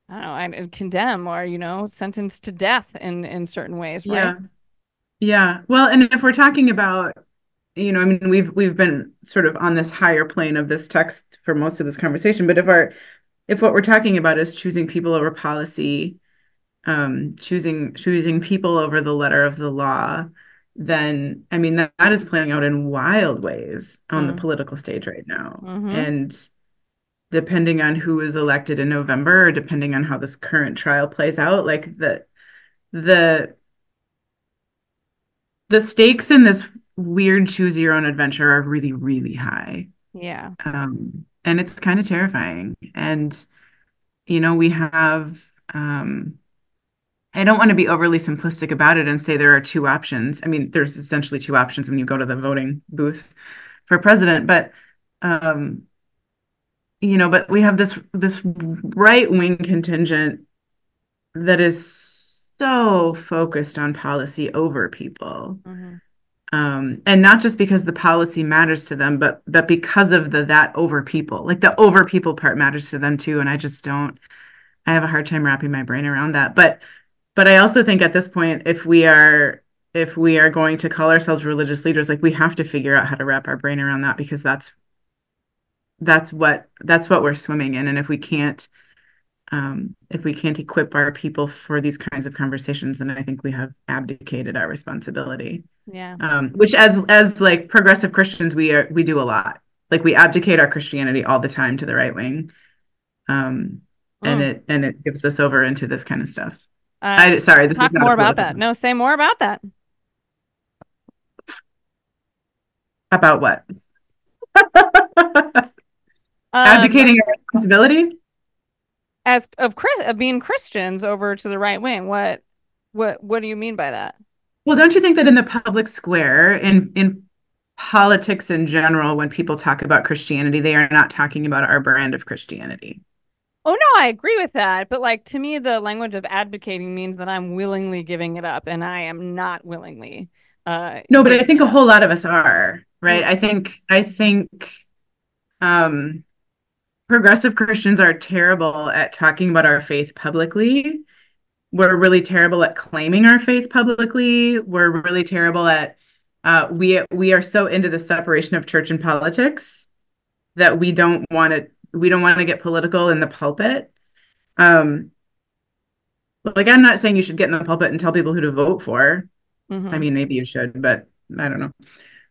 Speaker 1: I don't know, I condemn or, sentence to death in certain ways, right?
Speaker 2: Yeah. Yeah. Well, and if we're talking about, I mean, we've been sort of on this higher plane of this text for most of this conversation, but if what we're talking about is choosing people over policy, choosing people over the letter of the law, then I mean that is playing out in wild ways on the
Speaker 1: Mm.
Speaker 2: political stage right now.
Speaker 1: Mm-hmm.
Speaker 2: And depending on who is elected in November, or depending on how this current trial plays out, like the the stakes in this weird choose your own adventure are really, really high.
Speaker 1: Yeah.
Speaker 2: And it's kind of terrifying. And, we have, I don't want to be overly simplistic about it and say there are two options. I mean, there's essentially two options when you go to the voting booth for president, but, um, but we have this right wing contingent that is so focused on policy over people.
Speaker 1: Mm-hmm.
Speaker 2: And not just because the policy matters to them, but because of that over people, like the over people part matters to them too. And I have a hard time wrapping my brain around that. But I also think at this point, if we are going to call ourselves religious leaders, like we have to figure out how to wrap our brain around that because that's what we're swimming in. And if we can't equip our people for these kinds of conversations, then I think we have abdicated our responsibility.
Speaker 1: Yeah.
Speaker 2: Which as like progressive Christians, we do a lot. Like we abdicate our Christianity all the time to the right wing, um, and
Speaker 1: Mm.
Speaker 2: it gives us over into this kind of stuff.
Speaker 1: Uh,
Speaker 2: I sorry, this is
Speaker 1: Talk
Speaker 2: not a
Speaker 1: more about
Speaker 2: political
Speaker 1: that. No, say more about that.
Speaker 2: about what
Speaker 1: Um,
Speaker 2: abdicating our responsibility.
Speaker 1: as of being Christians over to the right wing, what do you mean by that?
Speaker 2: Well, don't you think that in the public square, in politics in general, when people talk about Christianity, they are not talking about our brand of Christianity?
Speaker 1: Oh no, I agree with that. But like to me, the language of advocating means that I'm willingly giving it up, and I am not willingly
Speaker 2: No, but I
Speaker 1: giving
Speaker 2: think
Speaker 1: it
Speaker 2: a
Speaker 1: up.
Speaker 2: whole lot of us are, right?
Speaker 1: Mm,
Speaker 2: I think um, progressive Christians are terrible at talking about our faith publicly, we're really terrible at claiming our faith publicly. We're really terrible at we are so into the separation of church and politics that we don't want to get political in the pulpit. Um, like I'm not saying you should get in the pulpit and tell people who to vote for. I
Speaker 1: Hmm.
Speaker 2: mean, maybe you should, but I don't know.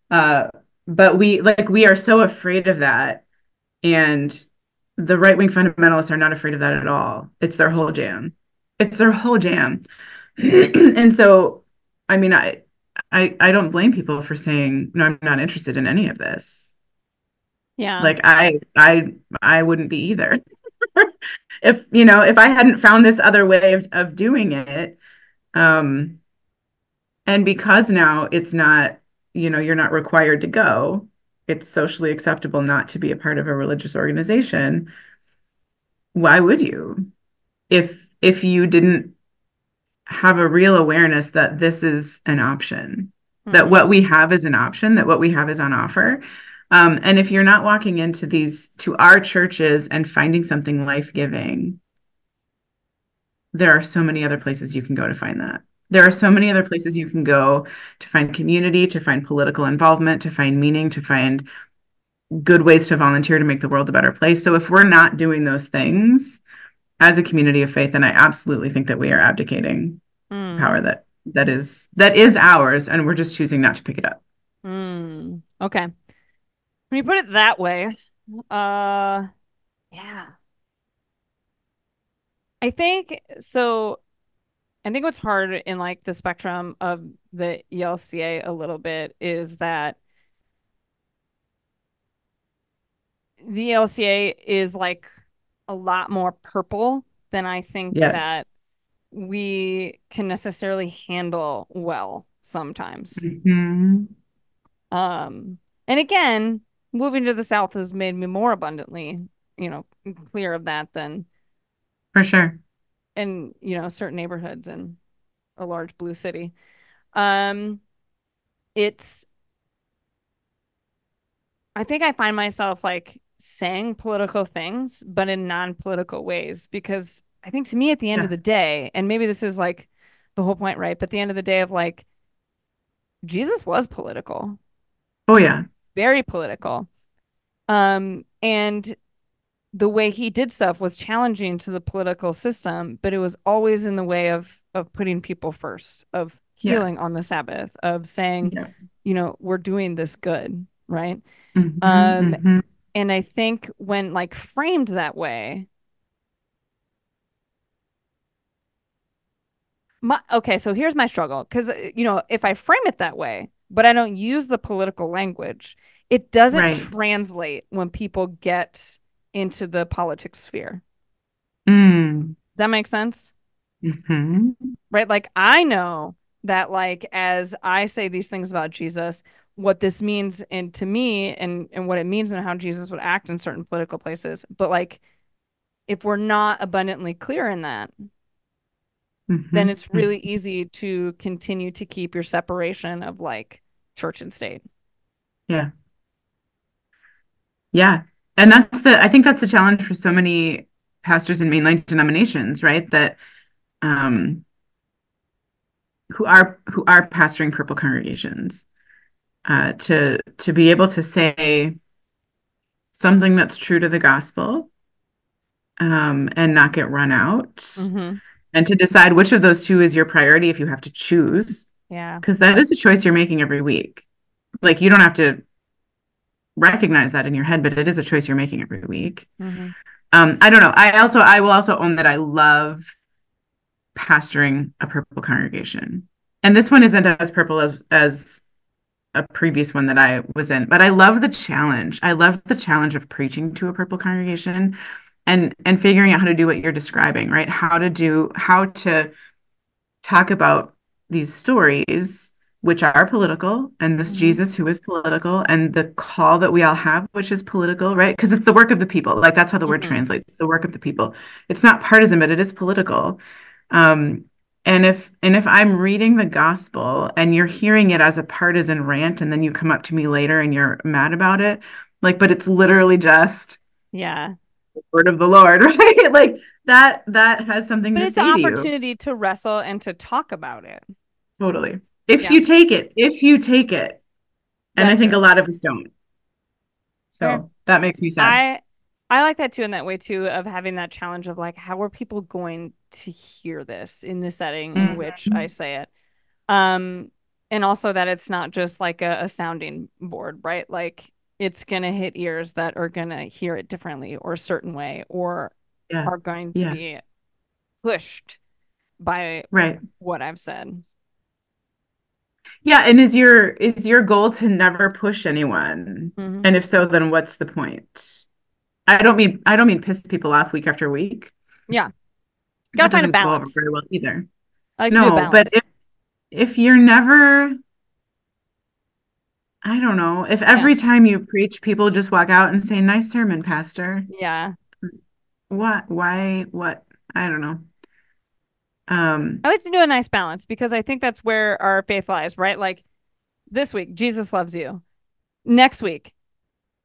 Speaker 2: Uh, but we are so afraid of that, and the right wing fundamentalists are not afraid of that at all. It's their whole jam. It's their whole jam. And so, I mean, I don't blame people for saying, no, I'm not interested in any of this.
Speaker 1: Yeah.
Speaker 2: Like I wouldn't be either. If, if I hadn't found this other way of doing it, um, and because now it's not, you're not required to go, it's socially acceptable not to be a part of a religious organization. Why would you? If you didn't have a real awareness that this is an option, that
Speaker 1: Hmm.
Speaker 2: what we have is an option, that what we have is on offer. And if you're not walking into to our churches and finding something life-giving, there are so many other places you can go to find that. There are so many other places you can go to find community, to find political involvement, to find meaning, to find good ways to volunteer to make the world a better place. So if we're not doing those things as a community of faith, then I absolutely think that we are abdicating
Speaker 1: Mm.
Speaker 2: power that is ours, and we're just choosing not to pick it up.
Speaker 1: Mm. Okay. When you put it that way, uh, yeah, I think so. I think what's hard in like the spectrum of the ELCA a little bit is that the ELCA is like a lot more purple than I think
Speaker 2: Yes.
Speaker 1: that we can necessarily handle well sometimes.
Speaker 2: Mhm.
Speaker 1: Um, and again, moving to the South has made me more abundantly, you know, clear of that than
Speaker 2: For sure.
Speaker 1: in, certain neighborhoods in a large blue city. Um, it's I think I find myself like saying political things, but in non-political ways, because I think to me at the end of
Speaker 2: Yeah.
Speaker 1: the day, and maybe this is like the whole point, right? But at the end of the day of like Jesus was political.
Speaker 2: Oh
Speaker 1: He was
Speaker 2: yeah.
Speaker 1: very political. And the way he did stuff was challenging to the political system, but it was always in the way of putting people first, of healing on the
Speaker 2: Yes.
Speaker 1: Sabbath, of saying,
Speaker 2: Yeah.
Speaker 1: we're doing this good, right?
Speaker 2: Hmm.
Speaker 1: Um,
Speaker 2: Hmm.
Speaker 1: and I think when like framed that way, okay, so here's my struggle because if I frame it that way, but I don't use the political language, it doesn't
Speaker 2: Right.
Speaker 1: translate when people get into the politics sphere.
Speaker 2: Mm.
Speaker 1: Does that make sense?
Speaker 2: Hmm.
Speaker 1: Right? Like I know that like as I say these things about Jesus, what this means and to me and what it means and how Jesus would act in certain political places. But like if we're not abundantly clear in that, then
Speaker 2: Hmm.
Speaker 1: it's really easy to continue to keep your separation of like church and state.
Speaker 2: Yeah. Yeah. And I think that's a challenge for so many pastors in mainline denominations, right? That um who are pastoring purple congregations, to be able to say something that's true to the gospel, and not get run out,
Speaker 1: Mm-hmm.
Speaker 2: and to decide which of those two is your priority if you have to choose,
Speaker 1: Yeah.
Speaker 2: because that is a choice you're making every week. Like you don't have to recognize that in your head, but it is a choice you're making every week.
Speaker 1: Mm-hmm.
Speaker 2: I don't know. I will also own that I love pastoring a purple congregation. And this one isn't as purple as a previous one that I was in, but I love the challenge. I love the challenge of preaching to a purple congregation and figuring out how to do what you're describing, right? How to talk about these stories, which are political, and this
Speaker 1: Mm-hmm.
Speaker 2: Jesus who is political, and the call that we all have, which is political, right? Because it's the work of the people. Like that's how the word
Speaker 1: Mm-hmm.
Speaker 2: translates, it's the work of the people. It's not partisan, but it is political. Um, and if I'm reading the gospel and you're hearing it as a partisan rant, and then you come up to me later and you're mad about it, like, but it's literally just
Speaker 1: Yeah.
Speaker 2: word of the Lord, right? Like that has something
Speaker 1: But
Speaker 2: to
Speaker 1: it's an
Speaker 2: say to you.
Speaker 1: opportunity to wrestle and to talk about it.
Speaker 2: Totally. If
Speaker 1: Yeah,
Speaker 2: you take it, if you take it. And I
Speaker 1: that's
Speaker 2: think a
Speaker 1: true.
Speaker 2: lot of us don't.
Speaker 1: Fair.
Speaker 2: So that makes me sad.
Speaker 1: I I like that too in that way too of having that challenge of like how are people going to hear this in the setting in which I
Speaker 2: Mhm.
Speaker 1: say it. Um and also that it's not just like a sounding board, right? Like it's gonna hit ears that are gonna hear it differently or a certain way or
Speaker 2: Yeah.
Speaker 1: are going to
Speaker 2: Yeah.
Speaker 1: be pushed by
Speaker 2: Right.
Speaker 1: what I've said.
Speaker 2: Yeah. And is your goal to never push anyone?
Speaker 1: Hmm.
Speaker 2: And if so, then what's the point? I don't mean piss people off week after week.
Speaker 1: Yeah. Gotta
Speaker 2: That
Speaker 1: find a
Speaker 2: doesn't go over
Speaker 1: balance.
Speaker 2: very well either.
Speaker 1: I like to do a
Speaker 2: No, but if
Speaker 1: balance.
Speaker 2: if you're never, I don't know, if
Speaker 1: Yeah.
Speaker 2: every time you preach, people just walk out and say, "Nice sermon, Pastor."
Speaker 1: Yeah.
Speaker 2: What? Why? What? I don't know.
Speaker 1: I like to do a nice balance because I think that's where our faith lies, right? Like this week, Jesus loves you. Next week,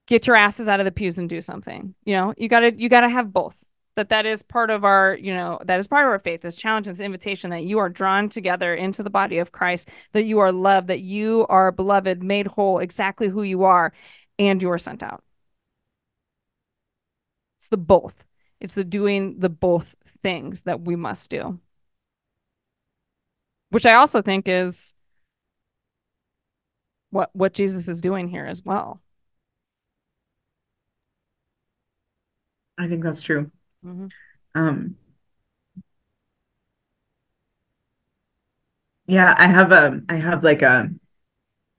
Speaker 1: get your asses out of the pews and do something. You gotta have both. That is part of our, that is part of our faith, this challenge, this invitation that you are drawn together into the body of Christ, that you are loved, that you are beloved, made whole, exactly who you are, and you are sent out. It's the both. It's the doing the both things that we must do, which I also think is what Jesus is doing here as well.
Speaker 2: I think that's true.
Speaker 1: Mm-hmm.
Speaker 2: Um, yeah, I have like a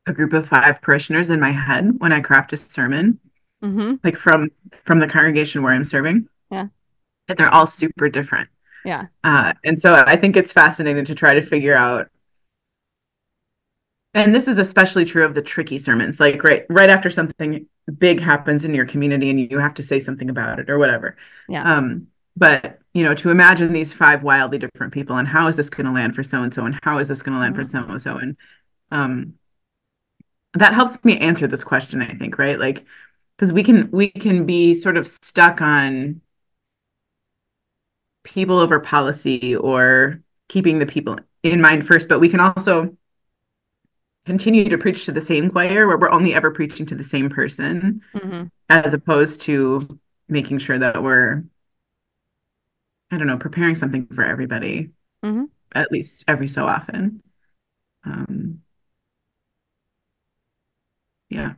Speaker 2: group of five parishioners in my head when I craft a sermon,
Speaker 1: Mm-hmm.
Speaker 2: like from the congregation where I'm serving,
Speaker 1: Yeah.
Speaker 2: and they're all super different.
Speaker 1: Yeah.
Speaker 2: And so I think it's fascinating to try to figure out, and this is especially true of the tricky sermons, like right after something big happens in your community and you have to say something about it or whatever.
Speaker 1: Yeah.
Speaker 2: But to imagine these five wildly different people and how is this going to land for so and so and how is this going to land for
Speaker 1: Mm-hmm.
Speaker 2: so and so and um that helps me answer this question, I think, right? Like, because we can be sort of stuck on people over policy or keeping the people in mind first, but we can also continue to preach to the same choir where we're only ever preaching to the same person,
Speaker 1: Mm-hmm.
Speaker 2: as opposed to making sure that we're, I don't know, preparing something for everybody,
Speaker 1: Mm-hmm.
Speaker 2: at least every so often. Um, yeah.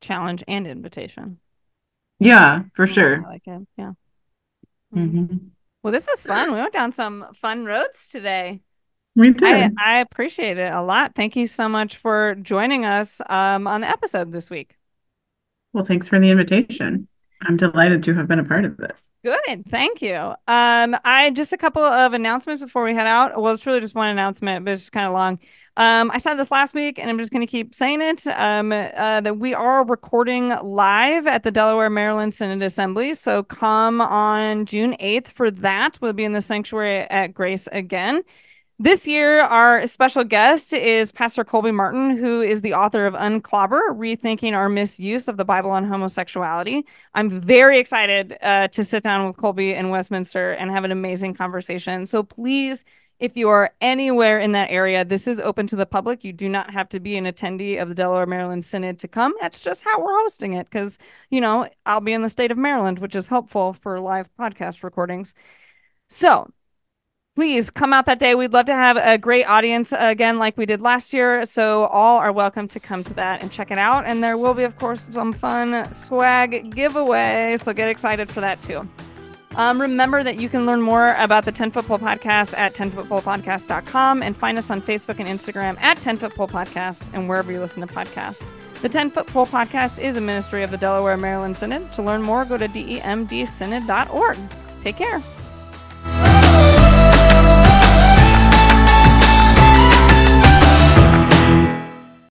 Speaker 1: Challenge and invitation.
Speaker 2: Yeah, for
Speaker 1: That's why
Speaker 2: sure.
Speaker 1: I like it. Yeah. Mm.
Speaker 2: Hmm.
Speaker 1: Well, this was fun. We went down some fun roads today.
Speaker 2: We
Speaker 1: I
Speaker 2: did.
Speaker 1: I appreciate it a lot. Thank you so much for joining us on the episode this week.
Speaker 2: Well, thanks for the invitation. I'm delighted to have been a part of this.
Speaker 1: Good, thank you. I just a couple of announcements before we head out. Well, it's really just one announcement, but it's just kind of long. I said this last week, and I'm just going to keep saying it. That we are recording live at the Delaware, Maryland Synod Assembly. So come on June 8th for that. We'll be in the sanctuary at Grace again. This year, our special guest is Pastor Colby Martin, who is the author of Unclobber, Rethinking Our Misuse of the Bible on Homosexuality. I'm very excited to sit down with Colby in Westminster and have an amazing conversation. So please, if you are anywhere in that area, this is open to the public. You do not have to be an attendee of the Delaware, Maryland Synod to come. That's just how we're hosting it because, I'll be in the state of Maryland, which is helpful for live podcast recordings. So please come out that day. We'd love to have a great audience again, like we did last year. So all are welcome to come to that and check it out. And there will be, of course, some fun swag giveaway. So get excited for that too. Remember that you can learn more about the 10 Foot Pole Podcast at 10footpolepodcast.com and find us on Facebook and Instagram at 10 Foot Pole Podcasts and wherever you listen to podcasts. The 10 Foot Pole Podcast is a ministry of the Delaware Maryland Synod. To learn more, go to demdsynod.org. Take care.